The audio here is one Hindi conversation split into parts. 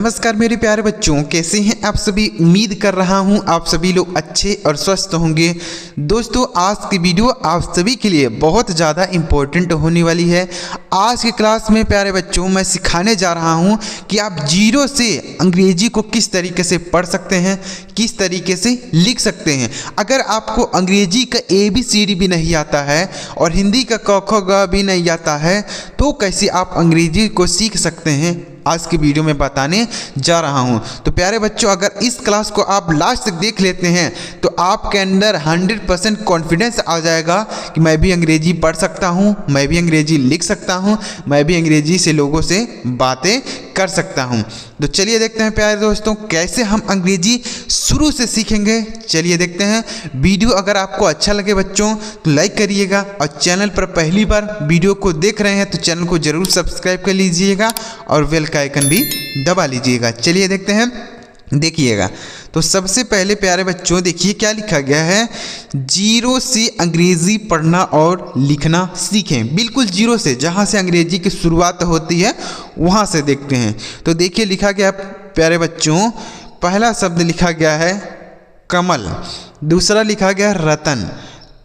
नमस्कार मेरे प्यारे बच्चों, कैसे हैं आप सभी। उम्मीद कर रहा हूं आप सभी लोग अच्छे और स्वस्थ होंगे। दोस्तों, आज की वीडियो आप सभी के लिए बहुत ज़्यादा इम्पोर्टेंट होने वाली है। आज की क्लास में प्यारे बच्चों मैं सिखाने जा रहा हूं कि आप जीरो से अंग्रेजी को किस तरीके से पढ़ सकते हैं, किस तरीके से लिख सकते हैं। अगर आपको अंग्रेजी का ABCD भी नहीं आता है और हिंदी का क ख ग भी नहीं आता है तो कैसे आप अंग्रेजी को सीख सकते हैं, आज की वीडियो में बताने जा रहा हूं। तो प्यारे बच्चों, अगर इस क्लास को आप लास्ट तक देख लेते हैं तो आपके अंदर 100% कॉन्फिडेंस आ जाएगा कि मैं भी अंग्रेजी पढ़ सकता हूं, मैं भी अंग्रेजी लिख सकता हूं, मैं भी अंग्रेजी से लोगों से बातें कर सकता हूं। तो चलिए देखते हैं प्यारे दोस्तों कैसे हम अंग्रेजी शुरू से सीखेंगे। चलिए देखते हैं। वीडियो अगर आपको अच्छा लगे बच्चों तो लाइक करिएगा, और चैनल पर पहली बार वीडियो को देख रहे हैं तो चैनल को जरूर सब्सक्राइब कर लीजिएगा और बेल का आइकन भी दबा लीजिएगा। चलिए देखते हैं, देखिएगा। तो सबसे पहले प्यारे बच्चों देखिए क्या लिखा गया है, जीरो से अंग्रेजी पढ़ना और लिखना सीखें। बिल्कुल जीरो से, जहाँ से अंग्रेजी की शुरुआत होती है वहाँ से देखते हैं। तो देखिए लिखा गया प्यारे बच्चों, पहला शब्द लिखा गया है कमल, दूसरा लिखा गया रतन,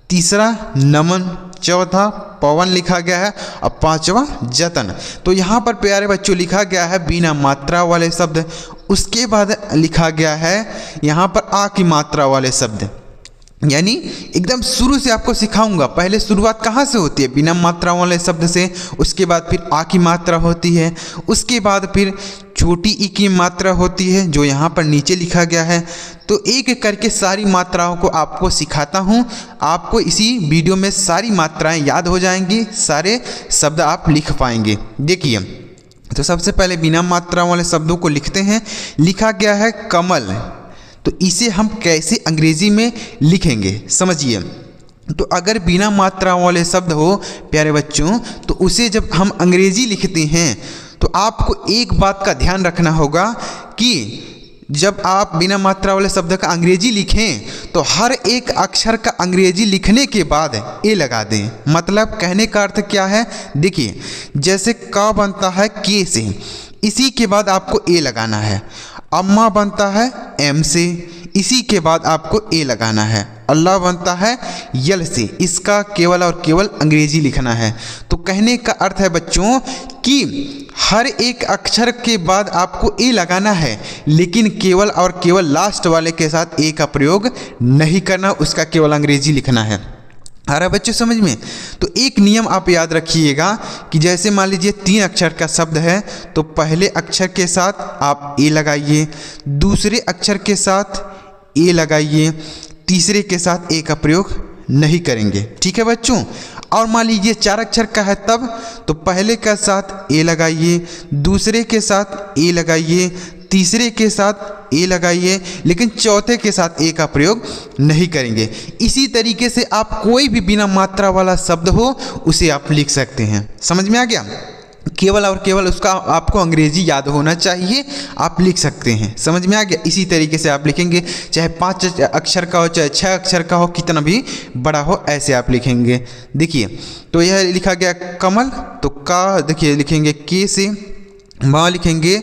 तीसरा नमन, चौथा पवन लिखा गया है और पांचवा जतन। तो यहाँ पर प्यारे बच्चों लिखा गया है बिना मात्रा वाले शब्द। उसके बाद लिखा गया है यहाँ पर आ की मात्रा वाले शब्द, यानी एकदम शुरू से आपको सिखाऊंगा। पहले शुरुआत कहाँ से होती है, बिना मात्रा वाले शब्द से। उसके बाद फिर आ की मात्रा होती है, उसके बाद फिर छोटी ई की मात्रा होती है जो यहाँ पर नीचे लिखा गया है। तो एक एक करके सारी मात्राओं को आपको सिखाता हूँ। आपको इसी वीडियो में सारी मात्राएं याद हो जाएंगी, सारे शब्द आप लिख पाएंगे। देखिए, तो सबसे पहले बिना मात्रा वाले शब्दों को लिखते हैं। लिखा गया है कमल, तो इसे हम कैसे अंग्रेजी में लिखेंगे समझिए। तो अगर बिना मात्रा वाले शब्द हो प्यारे बच्चों, तो उसे जब हम अंग्रेजी लिखते हैं तो आपको एक बात का ध्यान रखना होगा कि जब आप बिना मात्रा वाले शब्द का अंग्रेजी लिखें तो हर एक अक्षर का अंग्रेजी लिखने के बाद ए लगा दें। मतलब कहने का अर्थ क्या है, देखिए जैसे क बनता है के से, इसी के बाद आपको ए लगाना है। अम्मा बनता है एम से, इसी के बाद आपको ए लगाना है। अल्लाह बनता है यल से, इसका केवल और केवल अंग्रेजी लिखना है। तो कहने का अर्थ है बच्चों कि हर एक अक्षर के बाद आपको ए लगाना है, लेकिन केवल और केवल लास्ट वाले के साथ ए का प्रयोग नहीं करना, उसका केवल अंग्रेजी लिखना है। आ रहा बच्चों समझ में। तो एक नियम आप याद रखिएगा कि जैसे मान लीजिए 3 अक्षर का शब्द है तो पहले अक्षर के साथ आप ए लगाइए, दूसरे अक्षर के साथ ए लगाइए, तीसरे के साथ ए का प्रयोग नहीं करेंगे। ठीक है बच्चों। और मान लीजिए 4 अक्षर का है तब तो पहले के साथ ए लगाइए, दूसरे के साथ ए लगाइए, तीसरे के साथ ए लगाइए, लेकिन चौथे के साथ ए का प्रयोग नहीं करेंगे। इसी तरीके से आप कोई भी बिना मात्रा वाला शब्द हो उसे आप लिख सकते हैं। समझ में आ गया। केवल और केवल उसका आपको अंग्रेजी याद होना चाहिए, आप लिख सकते हैं। समझ में आ गया। इसी तरीके से आप लिखेंगे, चाहे 5 अक्षर का हो, चाहे 6 अक्षर का हो, कितना भी बड़ा हो, ऐसे आप लिखेंगे। देखिए, तो यह लिखा गया कमल, तो का देखिए लिखेंगे के से, माँ लिखेंगे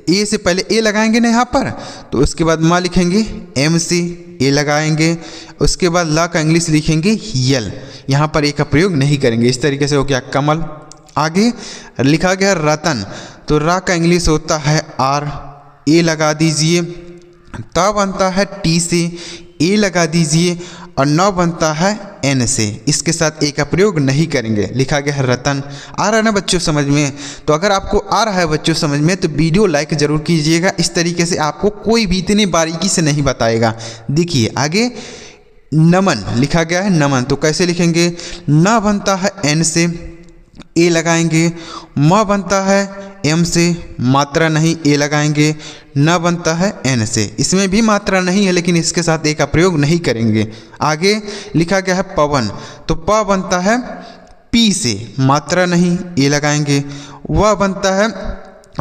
ए से पहले ए लगाएंगे ना यहाँ पर, तो उसके बाद माँ लिखेंगे एम से, ए लगाएंगे, उसके बाद ला का इंग्लिश लिखेंगे यल, यहाँ पर ए का प्रयोग नहीं करेंगे। इस तरीके से हो गया कमल। आगे लिखा गया रतन, तो रा का इंग्लिश होता है आर, ए लगा दीजिए। ता बनता है टी से, ए लगा दीजिए, और नौ बनता है एन से, इसके साथ ए का प्रयोग नहीं करेंगे। लिखा गया है रतन। आ रहा है ना बच्चों समझ में। तो अगर आपको आ रहा है बच्चों समझ में तो वीडियो लाइक जरूर कीजिएगा। इस तरीके से आपको कोई भी इतनी बारीकी से नहीं बताएगा। देखिए आगे नमन लिखा गया है नमन, तो कैसे लिखेंगे, न बनता है एन से, ए लगाएंगे, म बनता है एम से, मात्रा नहीं, ए लगाएंगे, न बनता है एन से, इसमें भी मात्रा नहीं है लेकिन इसके साथ ए का प्रयोग नहीं करेंगे। आगे लिखा गया है पवन, तो प बनता है पी से, मात्रा नहीं, ए लगाएंगे। वह बनता है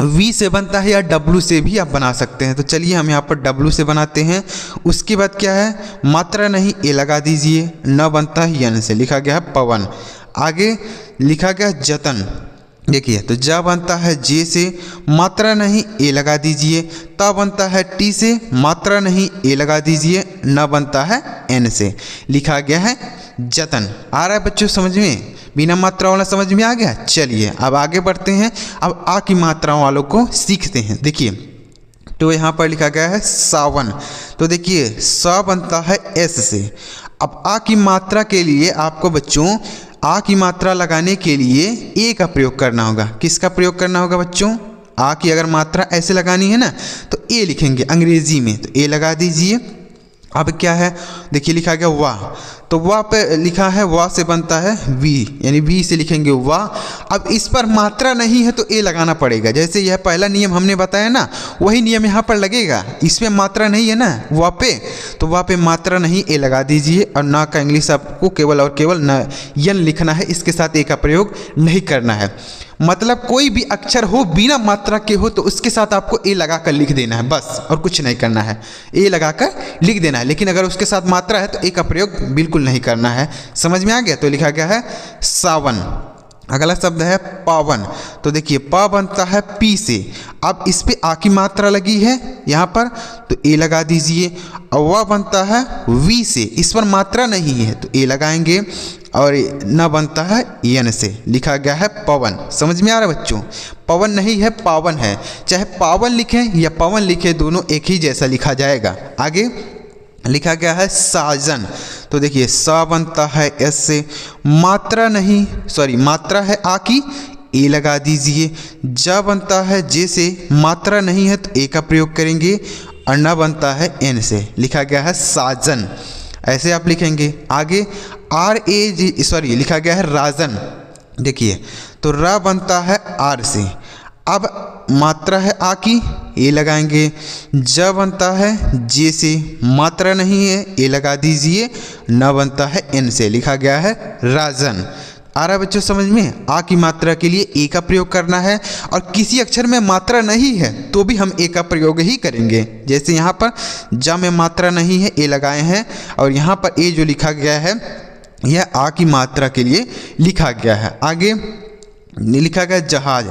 वी से बनता है, या डब्लू से भी आप बना सकते हैं। तो चलिए हम यहाँ पर डब्लू से बनाते हैं। उसके बाद क्या है, मात्रा नहीं, ए लगा दीजिए, न बनता है यन से, लिखा गया है पवन। आगे लिखा गया जतन, देखिए तो ज बनता है जे से, मात्रा नहीं ए लगा दीजिए। त बनता है टी से, मात्रा नहीं ए लगा दीजिए। न बनता है एन से, लिखा गया है जतन। आ रहा है बच्चों समझ में? बिना मात्रा वाला समझ में आ गया? चलिए अब आगे बढ़ते हैं। अब आ की मात्रा वालों को सीखते हैं। देखिए तो यहाँ पर लिखा गया है सावन। तो देखिए स बनता है एस से। अब आ की मात्रा के लिए आपको बच्चों आ की मात्रा लगाने के लिए ए का प्रयोग करना होगा। किसका प्रयोग करना होगा बच्चों? आ की अगर मात्रा ऐसे लगानी है ना तो ए लिखेंगे अंग्रेजी में, तो ए लगा दीजिए। अब क्या है, देखिए लिखा गया वाह, तो वाह पे लिखा है वाह से बनता है वी, यानी वी से लिखेंगे वाह। अब इस पर मात्रा नहीं है तो ए लगाना पड़ेगा। जैसे यह पहला नियम हमने बताया ना, वही नियम यहाँ पर लगेगा। इसमें मात्रा नहीं है ना वाह पे, तो वाह पे मात्रा नहीं ए लगा दीजिए। और ना का इंग्लिश आपको केवल और केवल न यन लिखना है, इसके साथ ए का प्रयोग नहीं करना है। मतलब कोई भी अक्षर हो बिना मात्रा के हो तो उसके साथ आपको ए लगाकर लिख देना है बस, और कुछ नहीं करना है। ए लगाकर लिख देना है, लेकिन अगर उसके साथ मात्रा है तो ए का प्रयोग बिल्कुल नहीं करना है। समझ में आ गया? तो लिखा गया है सावन। अगला शब्द है पावन। तो देखिए पा बनता है पी से। अब इस पे आ की मात्रा लगी है यहाँ पर, तो ए लगा दीजिए। और वह बनता है वी से, इस पर मात्रा नहीं है तो ए लगाएंगे। और न बनता है यन से, लिखा गया है पवन। समझ में आ रहा है बच्चों? पवन नहीं है पावन है, चाहे पावन लिखें या पवन लिखें दोनों एक ही जैसा लिखा जाएगा। आगे लिखा गया है साजन। तो देखिए सा बनता है एस से, मात्रा नहीं मात्रा है आ की, ए लगा दीजिए। ज बनता है जे से, मात्रा नहीं है तो ए का प्रयोग करेंगे। और न बनता है एन से, लिखा गया है साजन। ऐसे आप लिखेंगे। आगे लिखा गया है राजन। देखिए तो रा बनता है आर से। अब मात्रा है आ की, ए लगाएंगे। ज बनता है जे से, मात्रा नहीं है ए लगा दीजिए। न बनता है एन से, लिखा गया है राजन। आ रहा है बच्चों समझ में? आ की मात्रा के लिए ए का प्रयोग करना है, और किसी अक्षर में मात्रा नहीं है तो भी हम ए का प्रयोग ही करेंगे। जैसे यहाँ पर ज में मात्रा नहीं है, ए लगाए हैं, और यहाँ पर ए जो लिखा गया है यह आ की मात्रा के लिए लिखा गया है। आगे लिखा गया जहाज।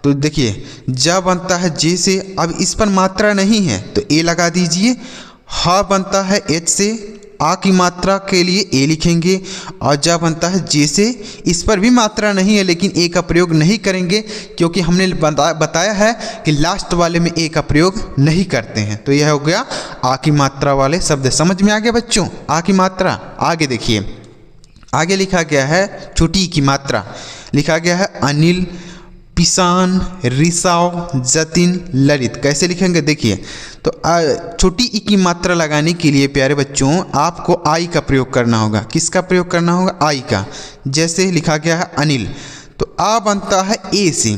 तो देखिए ज बनता है जे से, अब इस पर मात्रा नहीं है तो ए लगा दीजिए। ह बनता है एच से, आ की मात्रा के लिए ए लिखेंगे। और ज बनता है जे से, इस पर भी मात्रा नहीं है लेकिन ए का प्रयोग नहीं करेंगे, क्योंकि हमने बताया है कि लास्ट वाले में ए का प्रयोग नहीं करते हैं। तो यह हो गया आ की मात्रा वाले शब्द। समझ में आ गया बच्चों आ की मात्रा? आगे देखिए, आगे लिखा गया है छोटी की मात्रा। लिखा गया है अनिल, पिसान, रिसाव, जतिन, ललित। कैसे लिखेंगे? देखिए तो छोटी ई की मात्रा लगाने के लिए प्यारे बच्चों आपको आई का प्रयोग करना होगा। किसका प्रयोग करना होगा? आई का। जैसे लिखा गया है अनिल, तो आ बनता है ए से,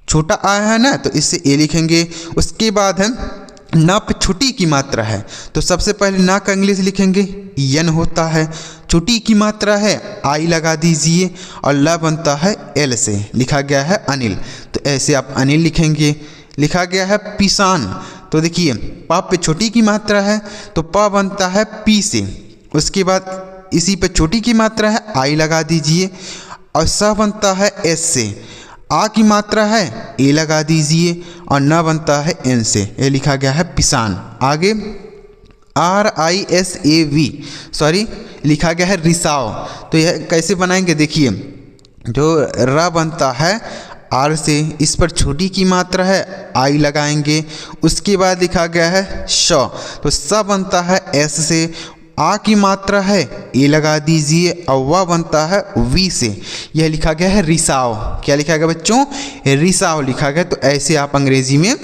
छोटा आ है ना तो इससे ए लिखेंगे। उसके बाद है ना पे छोटी की मात्रा है तो सबसे पहले ना का इंग्लिश लिखेंगे यन होता है। छोटी की मात्रा है आई लगा दीजिए। और ला बनता है एल से, लिखा गया है अनिल। तो ऐसे आप अनिल लिखेंगे। लिखा गया है पिसान। तो देखिए पा पे छोटी की मात्रा है तो पा बनता है पी से। उसके बाद इसी पे छोटी की मात्रा है आई लगा दीजिए। और सा बनता है एस से, आ की मात्रा है ए लगा दीजिए। और न बनता है एन से, ये लिखा गया है पिसान। आगे RISAV लिखा गया है रिसाव। तो यह कैसे बनाएंगे? देखिए जो र बनता है आर से, इस पर छोटी की मात्रा है आई लगाएंगे। उसके बाद लिखा गया है श, तो स बनता है एस से, आ की मात्रा है ए लगा दीजिए। और वह बनता है वी से, यह लिखा गया है रिसाव। क्या लिखा गया बच्चों? रिसाव लिखा गया। तो ऐसे आप अंग्रेजी में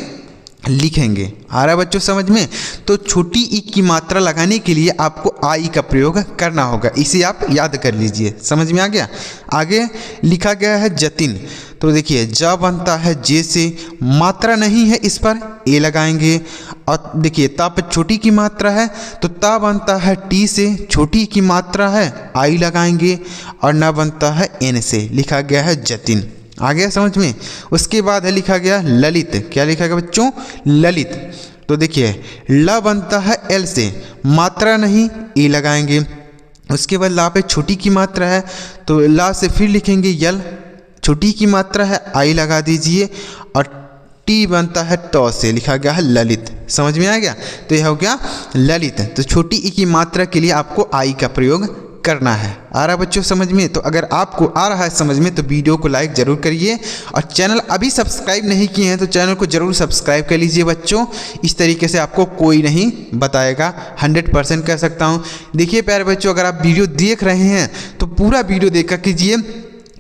लिखेंगे। आ रहा है बच्चों समझ में? तो छोटी ई की मात्रा लगाने के लिए आपको आई का प्रयोग करना होगा, इसे आप याद कर लीजिए। समझ में आ गया? आगे लिखा गया है जतिन। तो देखिए ज बनता है जे से, मात्रा नहीं है इस पर ए लगाएंगे। और देखिए ता पर छोटी की मात्रा है तो ता बनता है टी से, छोटी की मात्रा है आई लगाएंगे। और ना बनता है एन से, लिखा गया है जतिन। आ गया समझ में? उसके बाद है लिखा गया ललित। क्या लिखा गया बच्चों? ललित। तो देखिए ल बनता है एल से, मात्रा नहीं ए लगाएंगे। उसके बाद ला पे छोटी की मात्रा है तो ला से फिर लिखेंगे यल, छोटी की मात्रा है आई लगा दीजिए, और टी बनता है ट से, लिखा गया है ललित। समझ में आ गया? तो यह हो गया ललित। तो छोटी ई की मात्रा के लिए आपको आई का प्रयोग करना है। आ रहा बच्चों समझ में? तो अगर आपको आ रहा है समझ में तो वीडियो को लाइक जरूर करिए, और चैनल अभी सब्सक्राइब नहीं किए हैं तो चैनल को जरूर सब्सक्राइब कर लीजिए बच्चों। इस तरीके से आपको कोई नहीं बताएगा, 100% कह सकता हूँ। देखिए प्यारे बच्चों, अगर आप वीडियो देख रहे हैं तो पूरा वीडियो देखा कीजिए,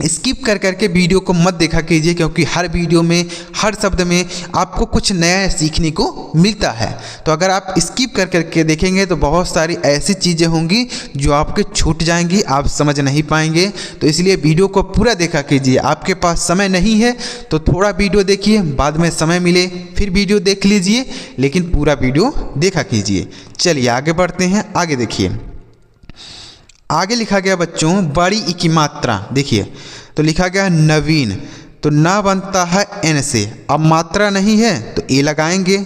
स्किप कर करके वीडियो को मत देखा कीजिए, क्योंकि हर वीडियो में हर शब्द में आपको कुछ नया सीखने को मिलता है। तो अगर आप स्किप कर करके देखेंगे तो बहुत सारी ऐसी चीज़ें होंगी जो आपके छूट जाएंगी, आप समझ नहीं पाएंगे। तो इसलिए वीडियो को पूरा देखा कीजिए। आपके पास समय नहीं है तो थोड़ा वीडियो देखिए, बाद में समय मिले फिर वीडियो देख लीजिए, लेकिन पूरा वीडियो देखा कीजिए। चलिए आगे बढ़ते हैं। आगे देखिए, आगे लिखा गया बच्चों बड़ी ई की मात्रा। देखिए तो लिखा गया है नवीन, तो ना बनता है एन से। अब मात्रा नहीं है तो ए लगाएंगे,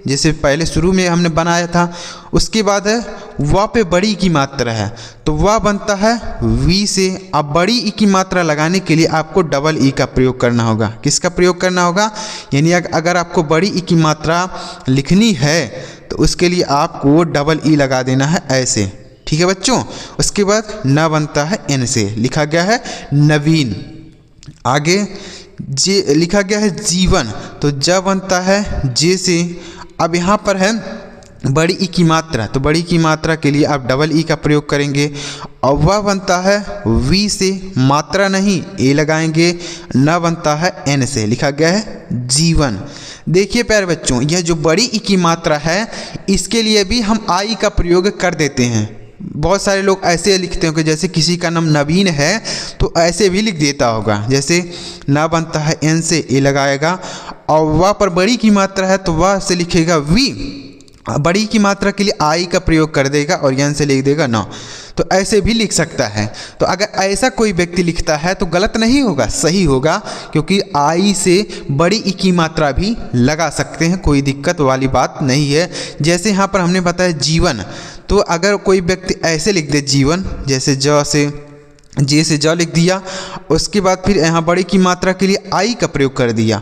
जैसे पहले शुरू में हमने बनाया था। उसके बाद है व पे बड़ी की मात्रा है तो वह बनता है वी से। अब बड़ी ई की मात्रा लगाने के लिए आपको डबल ई का प्रयोग करना होगा। किसका प्रयोग करना होगा? यानी अगर आपको बड़ी ई की मात्रा लिखनी है तो उसके लिए आपको डबल ई लगा देना है ऐसे, ठीक है बच्चों। उसके बाद न बनता है एन से, लिखा गया है नवीन। आगे जे लिखा गया है जीवन, तो ज बनता है जे से। अब यहाँ पर है बड़ी ई की मात्रा, तो बड़ी की मात्रा के लिए आप डबल ई का प्रयोग करेंगे, और वह बनता है वी से, मात्रा नहीं ए लगाएंगे। न बनता है एन से, लिखा गया है जीवन। देखिए प्यारे बच्चों, यह जो बड़ी ई की मात्रा है इसके लिए भी हम आई का प्रयोग कर देते हैं। बहुत सारे लोग ऐसे लिखते होंगे, जैसे किसी का नाम नवीन है तो ऐसे भी लिख देता होगा, जैसे ना बनता है एन से ए लगाएगा, और वह पर बड़ी की मात्रा है तो वह से लिखेगा वी, बड़ी की मात्रा के लिए आई का प्रयोग कर देगा और एन से लिख देगा न। तो ऐसे भी लिख सकता है। तो अगर ऐसा कोई व्यक्ति लिखता है तो गलत नहीं होगा, सही होगा, क्योंकि आई से बड़ी ई की मात्रा भी लगा सकते हैं, कोई दिक्कत वाली बात नहीं है। जैसे यहाँ पर हमने बताया जीवन, तो अगर कोई व्यक्ति ऐसे लिख दे जीवन, जैसे ज से जे से ज लिख दिया, उसके बाद फिर यहाँ बड़ी की मात्रा के लिए आई का प्रयोग कर दिया,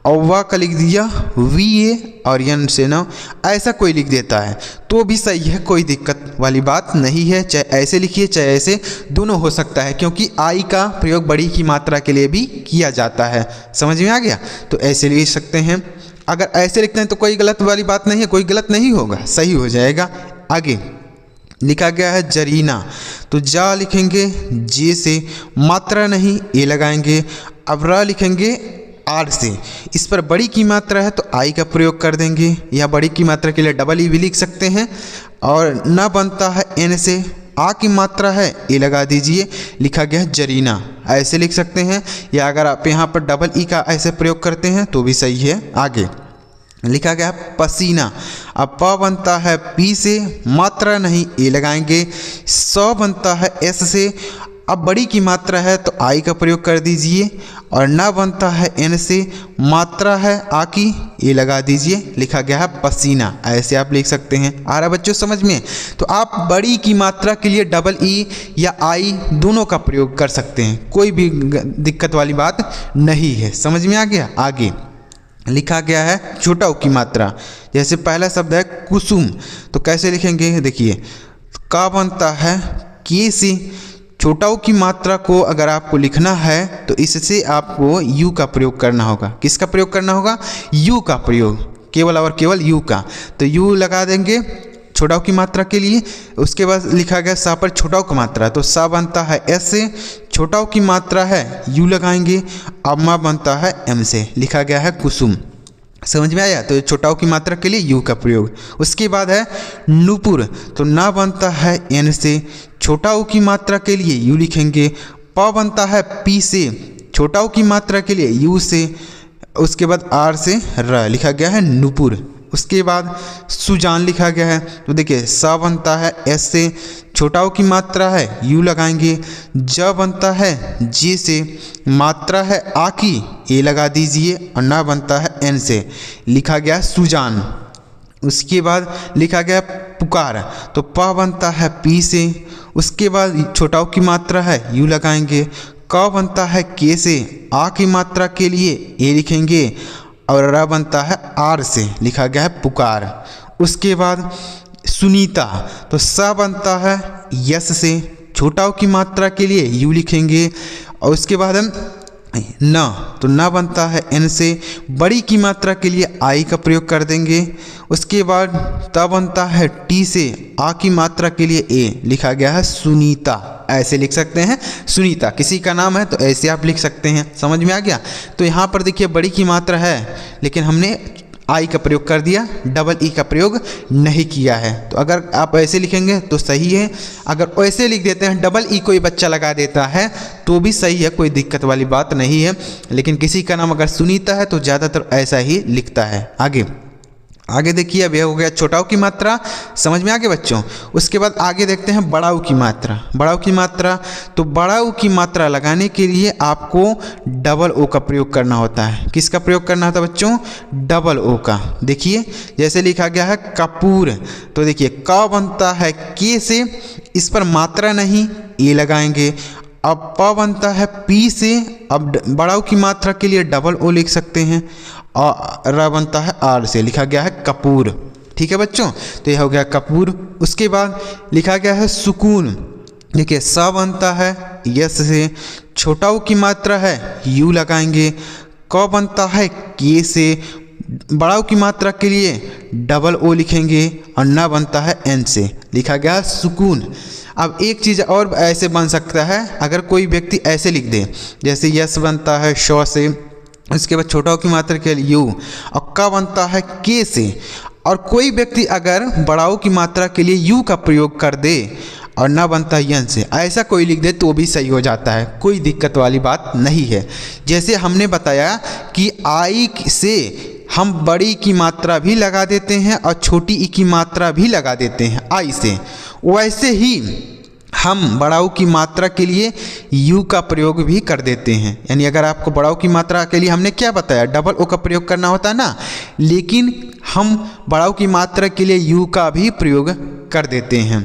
और वह का लिख दिया वी ए और एन से न, ऐसा कोई लिख देता है तो भी सही है, कोई दिक्कत वाली बात नहीं है। चाहे ऐसे लिखिए चाहे ऐसे, दोनों हो सकता है, क्योंकि आई का प्रयोग बड़ी की मात्रा के लिए भी किया जाता है। समझ में आ गया? तो ऐसे लिख सकते हैं। अगर ऐसे लिखते हैं तो कोई गलत वाली बात नहीं है, कोई गलत नहीं होगा, सही हो जाएगा। आगे लिखा गया है जरीना, तो जा लिखेंगे जे से, मात्रा नहीं ए लगाएंगे। अब र लिखेंगे आर से। इस पर बड़ी की मात्रा है तो आई का प्रयोग कर देंगे, या बड़ी की मात्रा के लिए डबल ई भी लिख सकते हैं। और न बनता है एन से, आ की मात्रा है ए लगा दीजिए, लिखा गया है जरीना, ऐसे लिख सकते हैं। या अगर आप यहाँ पर डबल ई का ऐसे प्रयोग करते हैं तो भी सही है। आगे लिखा गया है पसीना, अब प बनता है पी से, मात्रा नहीं ए लगाएंगे। स बनता है एस से, अब बड़ी की मात्रा है तो आई का प्रयोग कर दीजिए, और न बनता है एन से, मात्रा है आ की ए लगा दीजिए, लिखा गया है पसीना, ऐसे आप लिख सकते हैं। आ रहा बच्चों समझ में? तो आप बड़ी की मात्रा के लिए डबल ई या आई दोनों का प्रयोग कर सकते हैं, कोई भी दिक्कत वाली बात नहीं है। समझ में आ गया? आगे लिखा गया है छोटा ऊ की मात्रा, जैसे पहला शब्द है कुसुम, तो कैसे लिखेंगे? देखिए का बनता है के से, छोटा ऊ की मात्रा को अगर आपको लिखना है तो इससे आपको यू का प्रयोग करना होगा। किसका प्रयोग करना होगा? यू का प्रयोग, केवल और केवल यू का। तो यू लगा देंगे छोटा ऊ की मात्रा के लिए। उसके बाद लिखा गया सा पर छोटा ऊ की मात्रा, तो सा बनता है एस से, छोटा ऊ की मात्रा है यू लगाएंगे। अब मा बनता है एम से, लिखा गया है कुसुम। समझ में आया? तो छोटा ऊ की मात्रा के लिए यू का प्रयोग। उसके बाद है नूपुर, तो ना बनता है एन से, छोटा ऊ की मात्रा के लिए यू लिखेंगे। प बनता है पी से, छोटा ऊ की मात्रा के लिए यू से। उसके बाद आर से र, लिखा गया है नूपुर। उसके बाद सुजान लिखा गया है, तो देखिए स बनता है एस से, छोटा ऊ की मात्रा है यू लगाएंगे। ज बनता है जे से, मात्रा है आ की ए लगा दीजिए, और ना बनता है एन से, लिखा गया सुजान। उसके बाद लिखा गया पुकार, तो प बनता है पी से। उसके बाद छोटा ऊ की मात्रा है यू लगाएंगे। क बनता है के से, आ की मात्रा के लिए ए लिखेंगे और र बनता है आर से, लिखा गया है पुकार। उसके बाद सुनीता, तो स बनता है यस से, छोटा ऊ की मात्रा के लिए यू लिखेंगे और उसके बाद हम न, तो न बनता है एन से, बड़ी की मात्रा के लिए आई का प्रयोग कर देंगे। उसके बाद त बनता है टी से, आ की मात्रा के लिए ए, लिखा गया है सुनीता। ऐसे लिख सकते हैं, सुनीता किसी का नाम है तो ऐसे आप लिख सकते हैं। समझ में आ गया? तो यहाँ पर देखिए बड़ी की मात्रा है लेकिन हमने आई का प्रयोग कर दिया, डबल ई का प्रयोग नहीं किया है। तो अगर आप ऐसे लिखेंगे तो सही है, अगर ऐसे लिख देते हैं डबल ई कोई बच्चा लगा देता है तो भी सही है, कोई दिक्कत वाली बात नहीं है। लेकिन किसी का नाम अगर सुनीता है तो ज़्यादातर ऐसा ही लिखता है। आगे देखिए, अब यह हो गया छोटा ऊ की मात्रा, समझ में आ गया बच्चों। उसके बाद आगे देखते हैं बड़ा ऊ की मात्रा। बड़ा ऊ की मात्रा, तो बड़ा ऊ की मात्रा लगाने के लिए आपको डबल ओ का प्रयोग करना होता है। किसका प्रयोग करना होता है बच्चों? डबल ओ का। देखिए जैसे लिखा गया है कपूर, तो देखिए क बनता है के से, इस पर मात्रा नहीं ए लगाएंगे। अब प बनता है पी से, अब बड़ा ऊ की मात्रा के लिए डबल ओ लिख सकते हैं और र बनता है आर से, लिखा गया है कपूर। ठीक है बच्चों, तो यह हो गया कपूर। उसके बाद लिखा गया है सुकून। देखिए स बनता है यस से, छोटा ऊ की मात्रा है यू लगाएंगे। क बनता है के से, बड़ा ऊ की मात्रा के लिए डबल ओ लिखेंगे और न बनता है एन से, लिखा गया है सुकून। अब एक चीज़ और ऐसे बन सकता है, अगर कोई व्यक्ति ऐसे लिख दे, जैसे यस बनता है शौ से, उसके बाद छोटा ऊ की मात्रा के लिए यू और क बनता है के से, और कोई व्यक्ति अगर बड़ा ऊ की मात्रा के लिए यू का प्रयोग कर दे और न बनता है यन से, ऐसा कोई लिख दे तो भी सही हो जाता है, कोई दिक्कत वाली बात नहीं है। जैसे हमने बताया कि आई से हम बड़ी की मात्रा भी लगा देते हैं और छोटी ई की मात्रा भी लगा देते हैं आई से, वैसे ही हम बड़ा ऊ की मात्रा के लिए यू का प्रयोग भी कर देते हैं। यानी अगर आपको बड़ा ऊ की मात्रा के लिए हमने क्या बताया, डबल ओ का प्रयोग करना होता है ना, लेकिन हम बड़ा ऊ की मात्रा के लिए यू का भी प्रयोग कर देते हैं।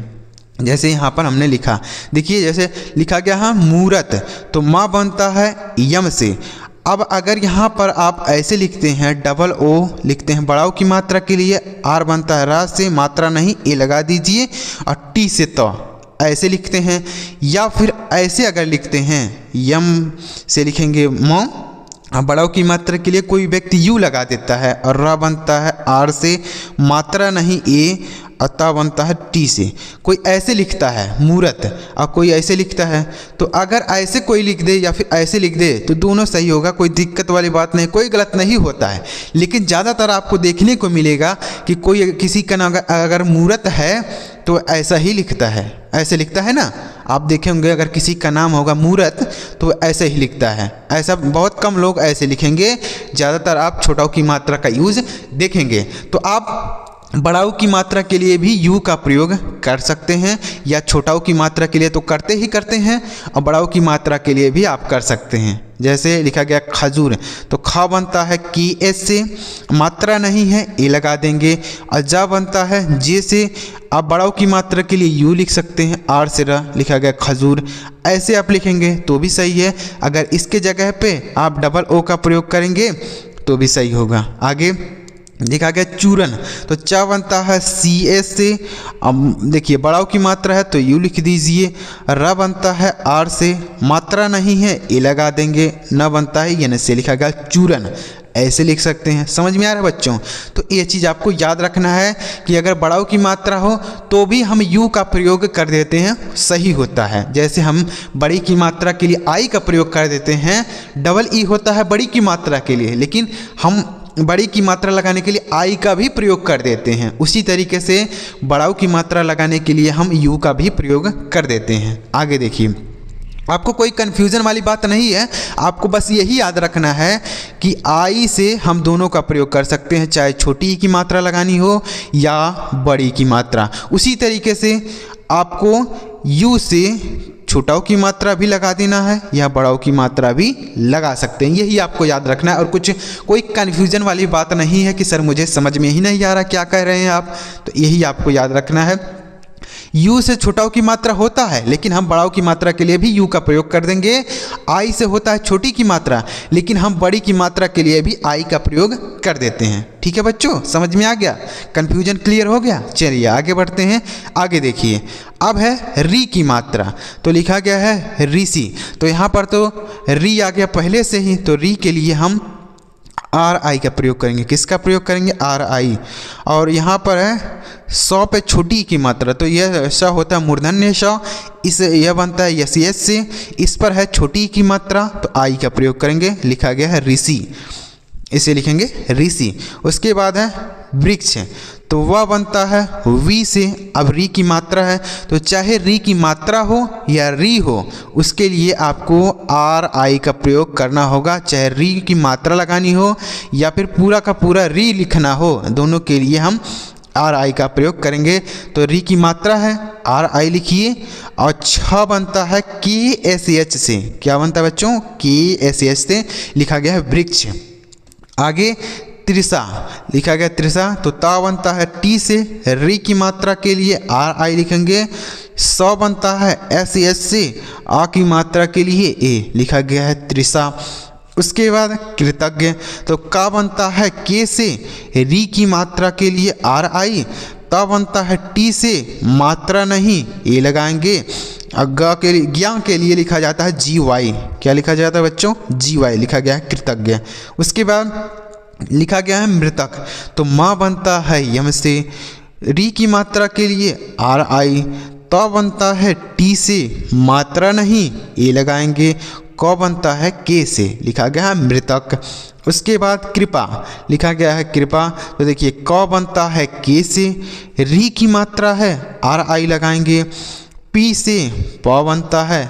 जैसे यहाँ पर हमने लिखा, देखिए जैसे लिखा गया है मूरत, तो माँ बनता है यम से। अब अगर यहाँ पर आप ऐसे लिखते हैं डबल ओ लिखते हैं बड़ा ऊ की मात्रा के लिए, आर बनता है रा से, मात्रा नहीं ए लगा दीजिए और टी से तो ऐसे लिखते हैं, या फिर ऐसे अगर लिखते हैं यम से लिखेंगे मौ, बड़ा ऊ की मात्रा के लिए कोई व्यक्ति यू लगा देता है और रा बनता है आर से, मात्रा नहीं ए, अता बनता है टी से। कोई ऐसे लिखता है मूरत और कोई ऐसे लिखता है, तो अगर ऐसे कोई लिख दे या फिर ऐसे लिख दे तो दोनों सही होगा, कोई दिक्कत वाली बात नहीं, कोई गलत नहीं होता है। लेकिन ज़्यादातर आपको देखने को मिलेगा कि कोई किसी का नाम अगर मूरत है तो ऐसा ही लिखता है, ऐसे लिखता है ना, आप देखे होंगे अगर किसी का नाम होगा मूरत तो ऐसे ही लिखता है। ऐसा बहुत कम लोग ऐसे लिखेंगे, ज़्यादातर आप छोटा ऊ की मात्रा का यूज़ देखेंगे। तो आप बड़ा ऊ की मात्रा के लिए भी यू का प्रयोग कर सकते हैं, या छोटा ऊ की मात्रा के लिए तो करते ही करते हैं और बड़ा ऊ की मात्रा के लिए भी आप कर सकते हैं। जैसे लिखा गया खजूर, तो ख बनता है की एस से, मात्रा नहीं है ए लगा देंगे, और जा बनता है जे से, आप बड़ा ऊ की मात्रा के लिए यू लिख सकते हैं, आर से र, लिखा गया खजूर। ऐसे आप लिखेंगे तो भी सही है, अगर इसके जगह पे आप डबल ओ का प्रयोग करेंगे तो भी सही होगा। आगे लिखा गया चूरन, तो चा बनता है सी एस से, अब देखिए बड़ा ऊ की मात्रा है तो यू लिख दीजिए, र बनता है आर से, मात्रा नहीं है ए लगा देंगे, न बनता है यन से, लिखा गया चूरन। ऐसे लिख सकते हैं। समझ में आ रहा है बच्चों? तो ये चीज़ आपको याद रखना है कि अगर बड़ा ऊ की मात्रा हो तो भी हम यू का प्रयोग कर देते हैं, सही होता है। जैसे हम बड़ी की मात्रा के लिए आई का प्रयोग कर देते हैं, डबल ई होता है बड़ी की मात्रा के लिए, लेकिन हम बड़ी की मात्रा लगाने के लिए आई का भी प्रयोग कर देते हैं। उसी तरीके से बड़ा ऊ की मात्रा लगाने के लिए हम यू का भी प्रयोग कर देते हैं। आगे देखिए, आपको कोई कन्फ्यूज़न वाली बात नहीं है, आपको बस यही याद रखना है कि आई से हम दोनों का प्रयोग कर सकते हैं, चाहे छोटी की मात्रा लगानी हो या बड़ी की मात्रा। उसी तरीके से आपको यू से छोटा ऊ की मात्रा भी लगा देना है या बड़ा ऊ की मात्रा भी लगा सकते हैं, यही आपको याद रखना है। और कोई कन्फ्यूज़न वाली बात नहीं है कि सर मुझे समझ में ही नहीं आ रहा क्या कह रहे हैं आप, तो यही आपको याद रखना है। यू से छोटाओं की मात्रा होता है, लेकिन हम बड़ाओं की मात्रा के लिए भी यू का प्रयोग कर देंगे। आई से होता है छोटी की मात्रा, लेकिन हम बड़ी की मात्रा के लिए भी आई का प्रयोग कर देते हैं। ठीक है बच्चों, समझ में आ गया? कन्फ्यूजन क्लियर हो गया? चलिए आगे बढ़ते हैं। आगे देखिए, अब है री की मात्रा, तो लिखा गया है ऋषि। तो यहाँ पर तो री आ गया पहले से ही, तो री के लिए हम आर आई का प्रयोग करेंगे। किसका प्रयोग करेंगे? आर आई। और यहाँ पर है 100 पे छोटी की मात्रा, तो यह श होता है मूर्धन्य श, इस यह बनता है यस यस से। इस पर है छोटी की मात्रा, तो आई का प्रयोग करेंगे। लिखा गया है ऋषि, इसे लिखेंगे ऋषि। उसके बाद है वृक्ष, तो वह बनता है वी से। अब री की मात्रा है, तो चाहे री की मात्रा हो या री हो, उसके लिए आपको आर आई का प्रयोग करना होगा। चाहे री की मात्रा लगानी हो या फिर पूरा का पूरा री लिखना हो, दोनों के लिए हम आर आई का प्रयोग करेंगे। तो री की मात्रा है, आर आई लिखिए। और छ बनता है के एस एच से। क्या बनता है बच्चों? के एस एच से लिखा गया है वृक्ष। आगे त्रिशा, लिखा गया त्रिशा, तो ता बनता है टी से। री की मात्रा के लिए आर आई लिखेंगे। 100 बनता है एस एस से। आ की मात्रा के लिए ए, लिखा गया है त्रिशा। उसके बाद कृतज्ञ, तो का बनता है के से। री की मात्रा के लिए आर आई। ता बनता है टी से, मात्रा नहीं ए लगाएंगे। ज्ञा के लिए लिखा जाता है जी वाई। क्या लिखा जाता है बच्चों? जी वाई लिखा गया है कृतज्ञ। उसके बाद लिखा गया है मृतक, तो माँ बनता है यम से। री की मात्रा के लिए आर आई। तो बनता है टी से, मात्रा नहीं ए लगाएंगे। क बनता है के से, लिखा गया है मृतक। उसके बाद कृपा, लिखा गया है कृपा, तो देखिए क बनता है के से। री की मात्रा है आर आई लगाएंगे। पी से प बनता है,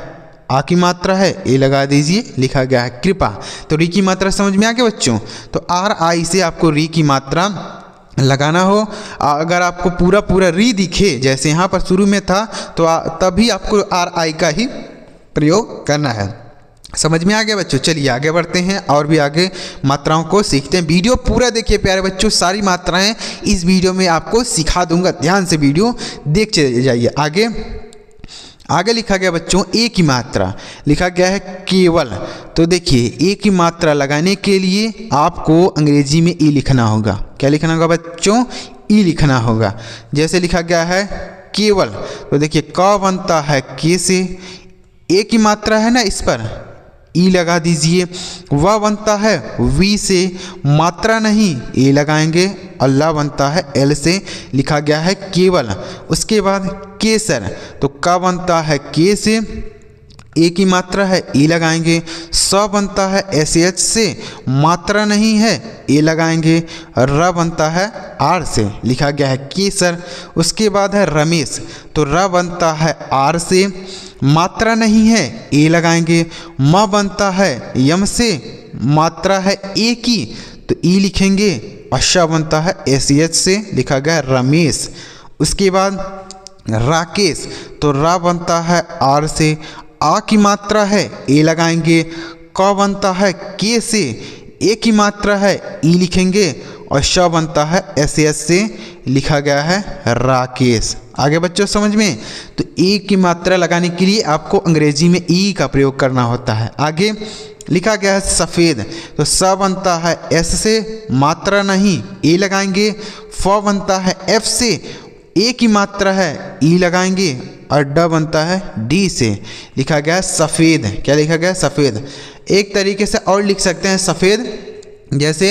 आ की मात्रा है ए लगा दीजिए, लिखा गया है कृपा। तो री की मात्रा समझ में आ गया बच्चों? तो आर आई से आपको री की मात्रा लगाना हो। अगर आपको पूरा पूरा री दिखे जैसे यहाँ पर शुरू में था, तो तभी आपको आर आई का ही प्रयोग करना है। समझ में आ गया बच्चों? चलिए आगे बढ़ते हैं और भी आगे मात्राओं को सीखते हैं। वीडियो पूरा देखिए प्यारे बच्चों, सारी मात्राएं इस वीडियो में आपको सिखा दूंगा, ध्यान से वीडियो देख चले जाइए। आगे लिखा गया बच्चों ए की मात्रा, लिखा गया है केवल। तो देखिए ए की मात्रा लगाने के लिए आपको अंग्रेजी में ई लिखना होगा। क्या लिखना होगा बच्चों? ई लिखना होगा। जैसे लिखा गया है केवल, तो देखिए क बनता है के से। ए की मात्रा है ना, इस पर ई लगा दीजिए। वह बनता है वी से, मात्रा नहीं ए लगाएंगे। अल्लाह बनता है एल से, लिखा गया है केवल। उसके बाद केसर, तो का बनता है के से। ए की मात्रा है ए लगाएंगे। स बनता है एस एच से, मात्रा नहीं है ए लगाएंगे। र बनता है आर से, लिखा गया है केसर। उसके बाद है रमेश, तो र बनता है आर से, मात्रा नहीं है ए लगाएंगे। म बनता है यम से, मात्रा है ए की, तो ई लिखेंगे। अशा बनता है एस एच से, लिखा गया है रमेश। उसके बाद राकेश, तो रा बनता है आर से। आ की मात्रा है ए लगाएंगे। क बनता है के से, ए की मात्रा है ई लिखेंगे। और श बनता है एस एस से, लिखा गया है राकेश। आगे बच्चों समझ में? तो ए की मात्रा लगाने के लिए आपको अंग्रेजी में ई का प्रयोग करना होता है। आगे लिखा गया है सफ़ेद, तो स बनता है एस से, मात्रा नहीं ए लगाएंगे। फ बनता है एफ से, ए की मात्रा है ई लगाएंगे। और ड बनता है डी से, लिखा गया है सफ़ेद। क्या लिखा गया है? सफ़ेद। एक तरीके से और लिख सकते हैं सफ़ेद, जैसे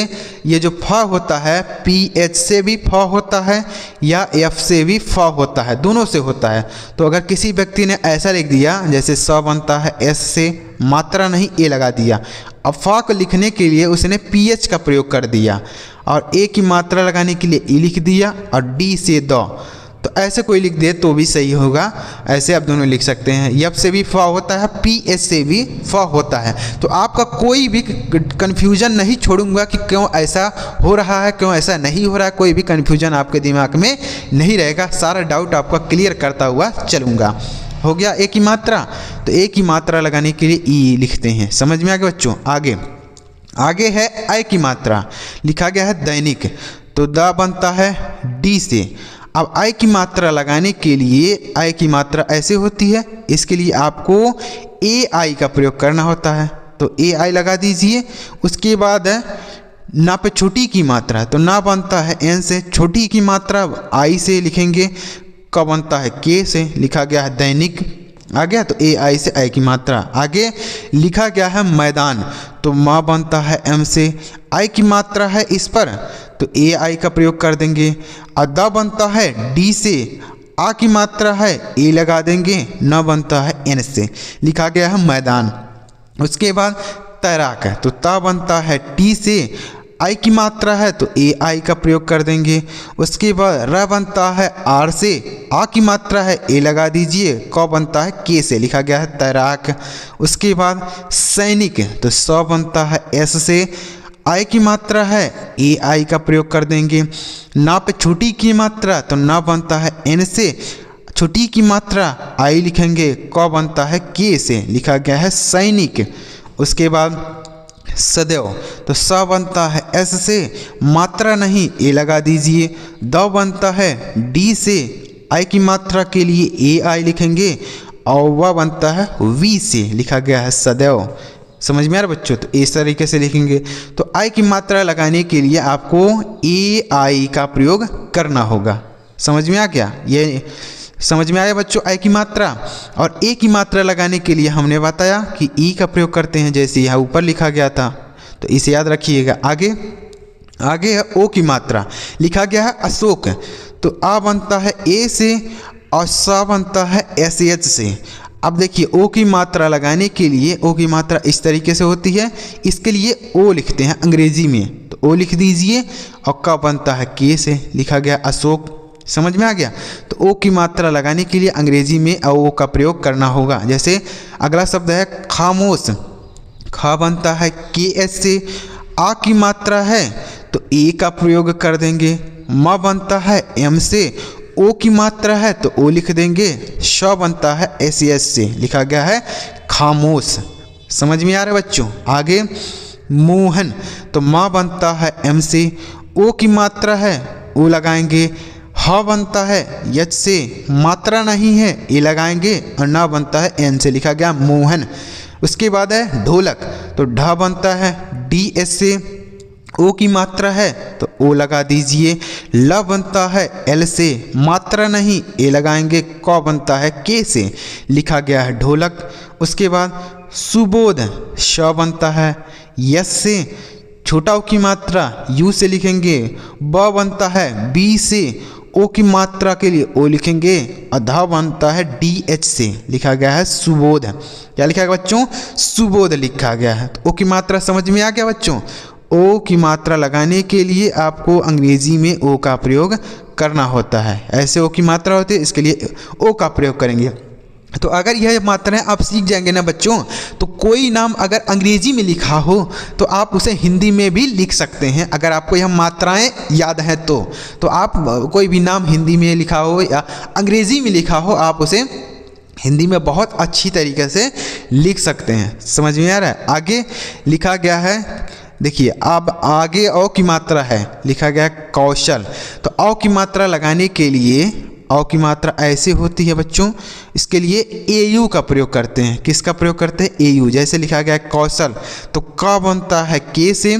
ये जो फ होता है पी एच से भी फ होता है या एफ से भी फ होता है, दोनों से होता है। तो अगर किसी व्यक्ति ने ऐसा लिख दिया, जैसे स बनता है एस से, मात्रा नहीं ए लगा दिया। अब फ को लिखने के लिए उसने पी एच का प्रयोग कर दिया और ए की मात्रा लगाने के लिए ई लिख दिया और डी से द, तो ऐसे कोई लिख दे तो भी सही होगा। ऐसे आप दोनों लिख सकते हैं। यफ से भी फ होता है, पी एच से भी फ होता है। तो आपका कोई भी कन्फ्यूजन नहीं छोड़ूंगा कि क्यों ऐसा हो रहा है, क्यों ऐसा नहीं हो रहा है। कोई भी कन्फ्यूजन आपके दिमाग में नहीं रहेगा, सारा डाउट आपका क्लियर करता हुआ चलूँगा। हो गया ए की मात्रा। तो ए की मात्रा लगाने के लिए ई लिखते हैं। समझ में आ गया बच्चों? आगे है ए की मात्रा, लिखा गया है दैनिक, तो द बनता है डी से। अब आय की मात्रा लगाने के लिए आय की मात्रा ऐसे होती है, इसके लिए आपको ए आई का प्रयोग करना होता है। तो ए आई लगा दीजिए। उसके बाद है ना पे छोटी की मात्रा, तो ना बनता है एन से, छोटी की मात्रा आई से लिखेंगे, क बनता है के से, लिखा गया है दैनिक आ गया। तो ए आई से आई की मात्रा। आगे लिखा गया है मैदान, तो माँ बनता है एम से, आई की मात्रा है इस पर, तो ए आई का प्रयोग कर देंगे। अदा बनता है डी से, आ की मात्रा है ए लगा देंगे, न बनता है एन से, लिखा गया है मैदान। उसके बाद तैराक है, तो ता बनता है टी से, आई की मात्रा है तो ए आई का प्रयोग कर देंगे। उसके बाद र बनता है आर से, आ की मात्रा है ए लगा दीजिए, क बनता है के से, लिखा गया है तैराक। उसके बाद सैनिक, तो स बनता है एस से, आई की मात्रा है ए आई का प्रयोग कर देंगे। ना पे छोटी की मात्रा, तो ना बनता है एन से, छोटी की मात्रा आई लिखेंगे, क बनता है के से, लिखा गया है सैनिक। उसके बाद सदैव, तो स बनता है एस से, मात्रा नहीं ए लगा दीजिए। द बनता है डी से, आई की मात्रा के लिए ए आई लिखेंगे, और वह बनता है वी से, लिखा गया है सदैव। समझ में आ रहा बच्चों? तो इस तरीके से लिखेंगे। तो आई की मात्रा लगाने के लिए आपको ए आई का प्रयोग करना होगा। समझ में आ गया? ये समझ में आया बच्चों आई की मात्रा। और ए की मात्रा लगाने के लिए हमने बताया कि ई का प्रयोग करते हैं, जैसे यहाँ ऊपर लिखा गया था, तो इसे याद रखिएगा। आगे आगे है ओ की मात्रा, लिखा गया है अशोक, तो आ बनता है ए से और सा बनता है एस एच से। अब देखिए ओ की मात्रा लगाने के लिए ओ की मात्रा इस तरीके से होती है, इसके लिए ओ लिखते हैं अंग्रेजी में, तो ओ लिख दीजिए, और का बनता है के से, लिखा गया अशोक। समझ में आ गया? तो ओ की मात्रा लगाने के लिए अंग्रेजी में ओ का प्रयोग करना होगा। जैसे अगला शब्द है खामोश, खा बनता है के एस से, आ की मात्रा है तो ए का प्रयोग कर देंगे। म बनता है एम से, ओ की मात्रा है तो ओ लिख देंगे, श बनता है एस एस से, लिखा गया है खामोश। समझ में आ रहा है बच्चों? आगे मोहन, तो माँ बनता है एम से, ओ की मात्रा है ओ लगाएंगे, ह बनता है यच से, मात्रा नहीं है ए लगाएंगे, और ना बनता है एन से, लिखा गया मोहन। उसके बाद है ढोलक, तो ढ बनता है डी एस से, ओ की मात्रा है तो ओ लगा दीजिए। ल बनता है एल से, मात्रा नहीं ए लगाएंगे, क बनता है के से, लिखा गया है ढोलक। उसके बाद सुबोध, श बनता है यस से, छोटा ओ की मात्रा यू से लिखेंगे, ब बनता है बी से, ओ की मात्रा के लिए ओ लिखेंगे, अधा बनता है डी एच से, लिखा गया है सुबोध। क्या लिखा गया बच्चों? सुबोध लिखा गया है। तो ओ की मात्रा समझ में आ गया बच्चों? ओ की मात्रा लगाने के लिए आपको अंग्रेजी में ओ का प्रयोग करना होता है। ऐसे ओ की मात्रा होती है, इसके लिए ओ का प्रयोग करेंगे। तो अगर यह मात्राएं आप सीख जाएंगे ना बच्चों, तो कोई नाम अगर अंग्रेजी में लिखा हो तो आप उसे हिंदी में भी लिख सकते हैं। अगर आपको यह मात्राएं याद हैं तो आप कोई भी नाम हिंदी में लिखा हो या अंग्रेजी में लिखा हो, आप उसे हिंदी में बहुत अच्छी तरीके से लिख सकते हैं। समझ में आ रहा है? आगे लिखा गया है, देखिए अब आगे औ की मात्रा है, लिखा गया है कौशल। तो औ की मात्रा लगाने के लिए औ की मात्रा ऐसे होती है बच्चों, इसके लिए ए यू का प्रयोग करते हैं। किसका प्रयोग करते हैं? ए यू। जैसे लिखा गया है कौशल, तो क बनता है के से,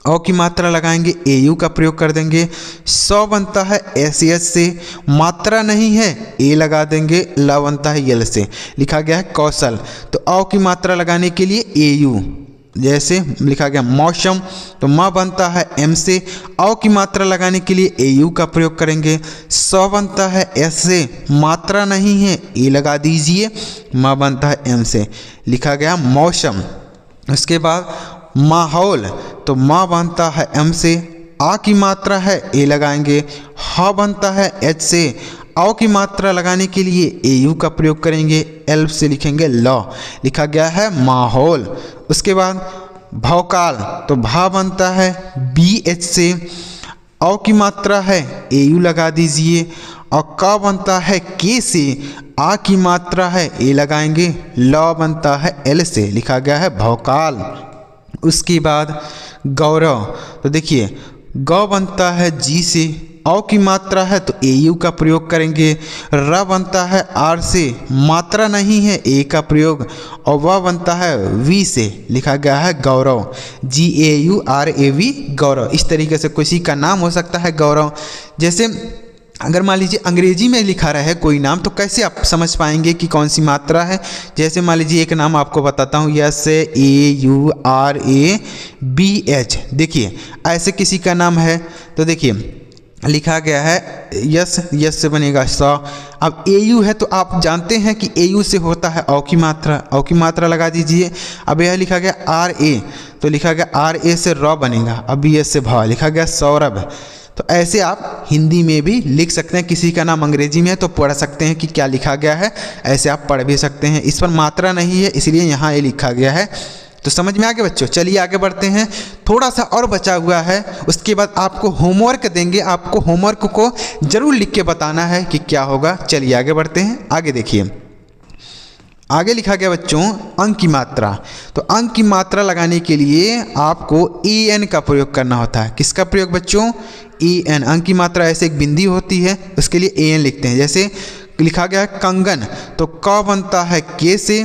औ की मात्रा लगाएंगे ए यू का प्रयोग कर देंगे। स बनता है एस एस से, मात्रा नहीं है ए लगा देंगे, ल बनता है यल से, लिखा गया है कौशल। तो औ की मात्रा लगाने के लिए ए यू, जैसे लिखा गया मौसम, तो म बनता है एम से, औ की मात्रा लगाने के लिए ए यू का प्रयोग करेंगे। स बनता है एस से, मात्रा नहीं है ए लगा दीजिए, म बनता है एम से, लिखा गया मौसम। उसके बाद माहौल, तो म बनता है एम से, आ की मात्रा है ए लगाएंगे, ह बनता है एच से, औ की मात्रा लगाने के लिए ए यू का प्रयोग करेंगे, एल से लिखेंगे लॉ, लिखा गया है माहौल। उसके बाद भौकाल, तो भा बनता है बी एच से, औ की मात्रा है ए यू लगा दीजिए, और क बनता है के से, आ की मात्रा है ए लगाएंगे, लॉ बनता है एल से, लिखा गया है भौकाल। उसके बाद गौरव, तो देखिए ग बनता है जी से, औ की मात्रा है तो AU का प्रयोग करेंगे। र बनता है R से, मात्रा नहीं है A का प्रयोग, और वह बनता है V से, लिखा गया है गौरव, GAURAV गौरव। इस तरीके से किसी का नाम हो सकता है गौरव। जैसे अगर मान लीजिए अंग्रेजी में लिखा रहे कोई नाम तो कैसे आप समझ पाएंगे कि कौन सी मात्रा है। जैसे मान लीजिए एक नाम आपको बताता हूँ, SAURABH। देखिए ऐसे किसी का नाम है तो देखिए लिखा गया है यस, यस से बनेगा स। अब AU है तो आप जानते हैं कि AU से होता है औ की मात्रा, औ की मात्रा लगा दीजिए। अब यह लिखा गया RA तो लिखा गया RA से र बनेगा। अब BS से भ, लिखा गया सौरभ। तो ऐसे आप हिंदी में भी लिख सकते हैं। किसी का नाम अंग्रेजी में है तो पढ़ सकते हैं कि क्या लिखा गया है, ऐसे आप पढ़ भी सकते हैं। इस पर मात्रा नहीं है इसलिए यहाँ ये लिखा गया है। तो समझ में आ गया बच्चों। चलिए आगे बढ़ते हैं, थोड़ा सा और बचा हुआ है, उसके बाद आपको होमवर्क देंगे। आपको होमवर्क को जरूर लिख के बताना है कि क्या होगा। चलिए आगे बढ़ते हैं। आगे देखिए, आगे लिखा गया बच्चों अंक की मात्रा। तो अंक की मात्रा लगाने के लिए आपको AN का प्रयोग करना होता है। किसका प्रयोग बच्चों? AN। अंक की मात्रा ऐसे एक बिंदी होती है, उसके लिए AN लिखते हैं। जैसे लिखा गया है कंगन तो क बनता है K से,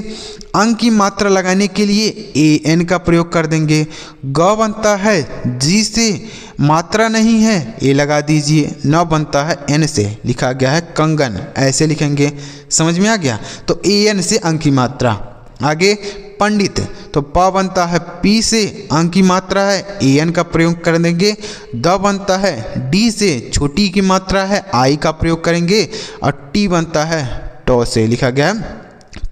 अंक की मात्रा लगाने के लिए AN का प्रयोग कर देंगे। ग बनता है G से, मात्रा नहीं है A लगा दीजिए। न बनता है N से, लिखा गया है कंगन, ऐसे लिखेंगे। समझ में आ गया। तो AN से अंक की मात्रा। आगे पंडित तो प बनता है P से, अंक की मात्रा है AN का प्रयोग कर देंगे। द बनता है D से, छोटी की मात्रा है I का प्रयोग करेंगे। और T बनता है ट से, लिखा गया है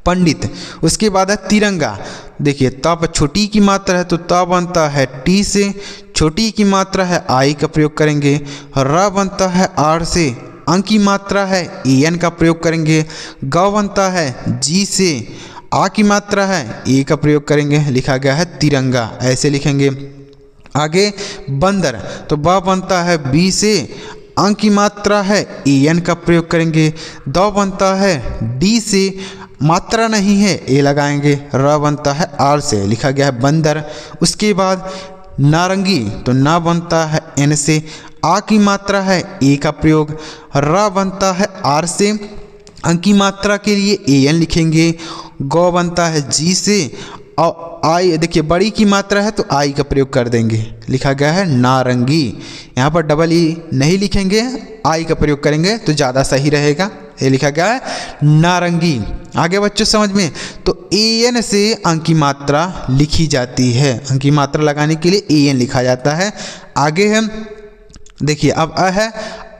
पंडित। उसके बाद है तिरंगा। देखिए तब छोटी की मात्रा है तो त बनता है T से, छोटी की मात्रा है I का प्रयोग करेंगे। र बनता है R से, अंक की मात्रा है AN का प्रयोग करेंगे। ग बनता है G से, आ की मात्रा है A का प्रयोग करेंगे। लिखा गया है तिरंगा, ऐसे लिखेंगे। आगे बंदर तो ब बनता है B से, अंक की मात्रा है AN का प्रयोग करेंगे। द बनता है D से, मात्रा नहीं है A लगाएंगे। र बनता है R से, लिखा गया है बंदर। उसके बाद नारंगी तो न बनता है N से, आ की मात्रा है A का प्रयोग। र बनता है R से, अंक की मात्रा के लिए AN लिखेंगे। ग बनता है G से, और I देखिए बड़ी की मात्रा है तो I का प्रयोग कर देंगे। लिखा गया है नारंगी। यहाँ पर डबल ई नहीं लिखेंगे, I का प्रयोग करेंगे तो ज़्यादा सही रहेगा। ये लिखा गया है नारंगी। आगे बच्चों समझ में। तो AN से अंक की मात्रा लिखी जाती है। अंक की मात्रा लगाने के लिए AN लिखा जाता है। आगे हम देखिए अब है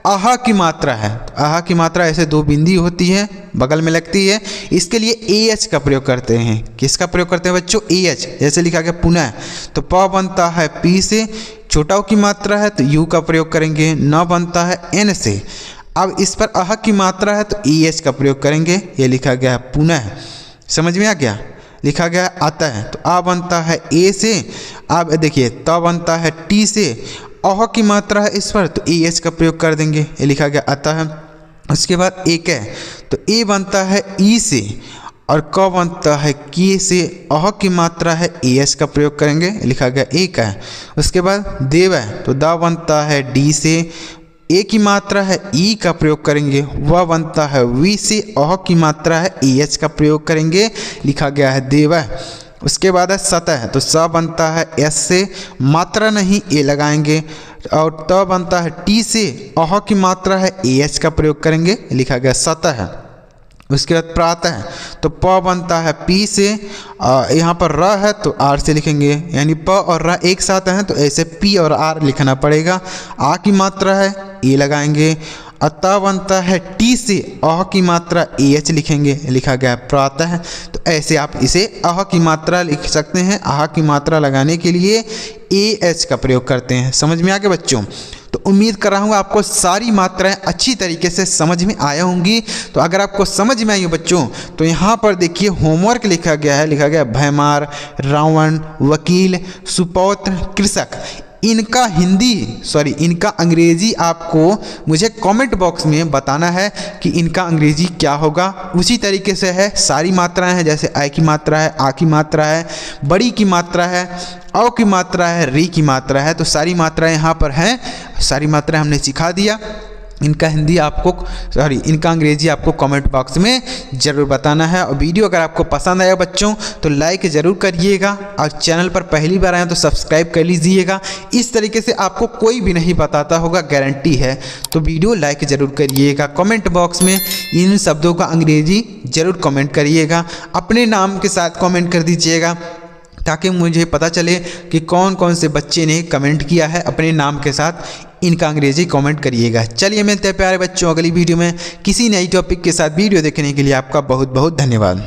आहा की मात्रा है। तो आहा की मात्रा ऐसे दो बिंदी होती है, बगल में लगती है। इसके लिए AH का प्रयोग करते हैं। किसका प्रयोग करते हैं बच्चों? AH। जैसे लिखा गया पुनः तो प बनता है P से, छोटा की मात्रा है तो U का प्रयोग करेंगे। न बनता है N से। अब इस पर आहा की मात्रा है तो AH का प्रयोग करेंगे। ये लिखा गया है पुनः। समझ में आ गया। लिखा गया अतः तो आ बनता है A से। अब देखिए त बनता है T से, अह की मात्रा है इस पर तो AH का प्रयोग कर देंगे। ये लिखा गया अतः। उसके बाद एक है तो A बनता है E से, और क बनता है K से, अह की मात्रा है AH का प्रयोग करेंगे। लिखा गया एक है। उसके बाद देव है तो द बनता है D से, ए की मात्रा है ई का प्रयोग करेंगे। वह बनता है वी से, अह की मात्रा है AH का प्रयोग करेंगे। लिखा गया है देवः। उसके बाद है सतह तो स बनता है S से, मात्रा नहीं A लगाएंगे। और त बनता है T से, अह की मात्रा है AH का प्रयोग करेंगे। लिखा गया सतह। उसके बाद प्रातः तो प बनता है P से, यहाँ पर र है तो R से लिखेंगे। यानी प और र एक साथ हैं तो ऐसे P और R लिखना पड़ेगा। आ की मात्रा है A लगाएंगे। अतः बनता है T से, अह की मात्रा AH लिखेंगे। लिखा गया है प्रातः। तो ऐसे आप इसे अह की मात्रा लिख सकते हैं। आह की मात्रा लगाने के लिए AH का प्रयोग करते हैं। समझ में आ गया बच्चों। तो उम्मीद कर रहा हूँ आपको सारी मात्राएं अच्छी तरीके से समझ में आया होंगी। तो अगर आपको समझ में आई हो बच्चों तो यहाँ पर देखिए होमवर्क लिखा गया है। लिखा गया भैमार, रावण, वकील, सुपौत्र, कृषक। इनका इनका अंग्रेजी आपको मुझे कमेंट बॉक्स में बताना है कि इनका अंग्रेजी क्या होगा। उसी तरीके से है सारी मात्राएं हैं। जैसे आई की मात्रा है, आ की मात्रा है, बड़ी की मात्रा है, औ की मात्रा है, री की मात्रा है। तो सारी मात्राएं यहाँ पर हैं। सारी मात्राएं हमने सिखा दिया। इनका हिंदी आपको इनका अंग्रेजी आपको कमेंट बॉक्स में ज़रूर बताना है। और वीडियो अगर आपको पसंद आया बच्चों तो लाइक ज़रूर करिएगा, और चैनल पर पहली बार आए तो सब्सक्राइब कर लीजिएगा। इस तरीके से आपको कोई भी नहीं बताता होगा, गारंटी है। तो वीडियो लाइक ज़रूर करिएगा, कमेंट बॉक्स में इन शब्दों का अंग्रेजी ज़रूर कमेंट करिएगा, अपने नाम के साथ कमेंट कर दीजिएगा, ताकि मुझे पता चले कि कौन कौन से बच्चे ने कमेंट किया है अपने नाम के साथ। इनका अंग्रेजी कमेंट करिएगा। चलिए मिलते हैं प्यारे बच्चों अगली वीडियो में किसी नई टॉपिक के साथ। वीडियो देखने के लिए आपका बहुत बहुत धन्यवाद।